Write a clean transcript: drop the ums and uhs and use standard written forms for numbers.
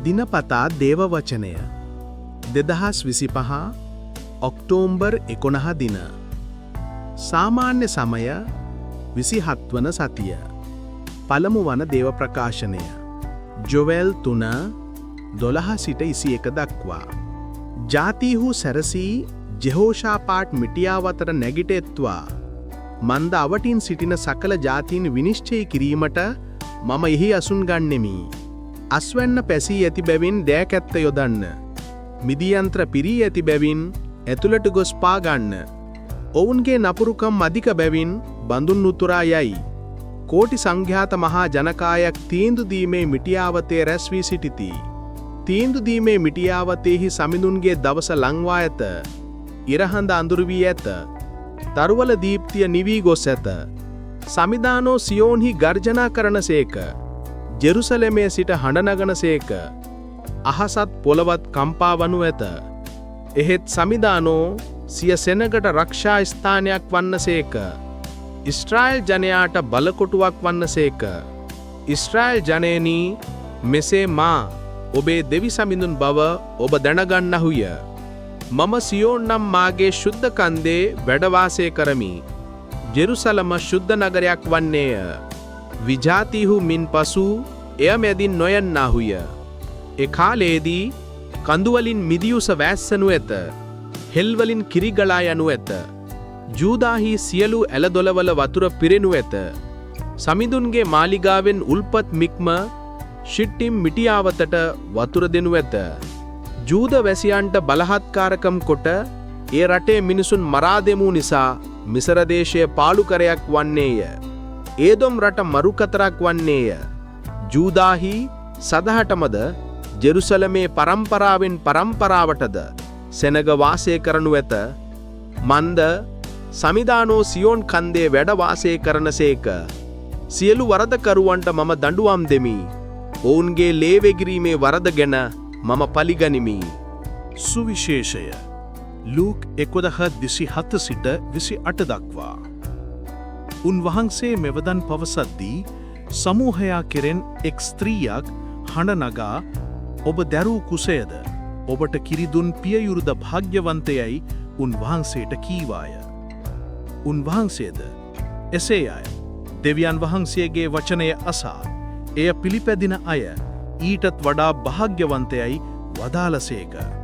දිනපතා දේවවචනය 2025 ඔක්තෝබර් 11 දින සාමාන්‍ය සමය 27 වන සතිය පළමු වන දේව ප්‍රකාශනය ජොවෙල් 3:12 සිට 21 දක්වා ජාතිහු සැරසී ජෙහෝෂාපාට් මිටියාව අතර නැගිටෙත්වා මන්ද අවටින් සිටින සකල ජාතීන් විනිශ්චය කිරීමට මම එහි අසුන් ගන්නෙමි. අස්වැන්න පැසී ඇති බැවින් දෑකැත්ත යොදන්න. මිදියන්ත්‍ර පිරී ඇති බැවින් ඇතුළට ගොස් පාගන්න. ඔවුන්ගේ නපුරුකම් අධික බැවින් බඳුන් උතුරා යයි. කෝටි සංඝ්‍යාත මහා ජනකායක් තීන්දු දීමේ මිටියාවතේ රැස් වී සිටිති. තීන්දු දීමේ මිටියාවතේහි සමිඳුන්ගේ දවස ලංවා ඇත. ඉරහඳ අඳුරු වී ඇත. තරුවල දීප්තිය නිවී ගොස් ඇත. සමිදානෝ සියෝන්හි ගර්ජනා කරනසේක. ජෙරුසලමේ සිට හඬනගනසේක. අහසත් පොළවත් කම්පා වනු ඇත. එහෙත් සමිදානෝ සිය සෙනගට රක්ෂා ස්ථානයක් වන්නසේක. ඉස්රායල් ජනයාට බලකොටුවක් වන්නසේක. ඉස්රායල් ජනයනී මෙසේ මා ඔබේ දෙවි සමිඳුන් බව ඔබ දැනගන්නහුය. මම සියෝන් නම් මාගේ ශුද්ධ කන්දේ වැඩවාසය කරමි. ජෙරුසලම ශුද්ධ නගරයක් වන්නේය. විජාතිහු මින් පසු එය මැදින් නොයන්නාහුය. එකාලේදී කඳුවලින් මිදියුස වැස්සනු ඇත. හෙල්වලින් කිරිගලා යනු ඇත. ජූදාහි සියලු ඇලදොලවල වතුර පිරෙනු ඇත. සමිඳුන්ගේ මාලිගාවෙන් උල්පත් මික්ම ශිට්ටිම් මිටියාවතට වතුර දෙනු ඇත. ජූද වැසියන්ට බලහත්කාරකම් කොට ඒ රටේ මිනිසුන් මරා දෙමු නිසා මිසරදේශය පාලුකරයක් වන්නේය. ඒදොම් රට මරුකතරක් වන්නේය. ජූදාහි සදහටමද ජෙරුසලමේ පරම්පරාවෙන් පරම්පරාවටද සෙනග වාසය කරනු ඇත. මන්ද සමිදානෝ සියෝන් කන්දේ වැඩ වාසය කරනසේක. සියලු වරදකරුවන්ට මම දඬුවම් දෙමි. ඔවුන්ගේ ලේවෙගිරීමේ වරද ගැන මම පලිගනිමි. සුවිශේෂය ලූක් 11:27 සිට 28 දක්වා. උන්වහන්සේ මෙවදන් පවසද්දී සමූහයා කෙරෙන් එක් ස්ත්‍රියක් හඬ නගා ඔබ දැරූ කුසයද ඔබට කිරිදුන් පියයුරුද භාග්‍යවන්තයයි උන්වහන්සේට කීවාය. උන්වහන්සේද එසේ අය දෙවියන් වහන්සේගේ වචනය අසා එය පිළිපැදින අය ඊටත් වඩා භාග්‍යවන්තයයි වදාළසේක.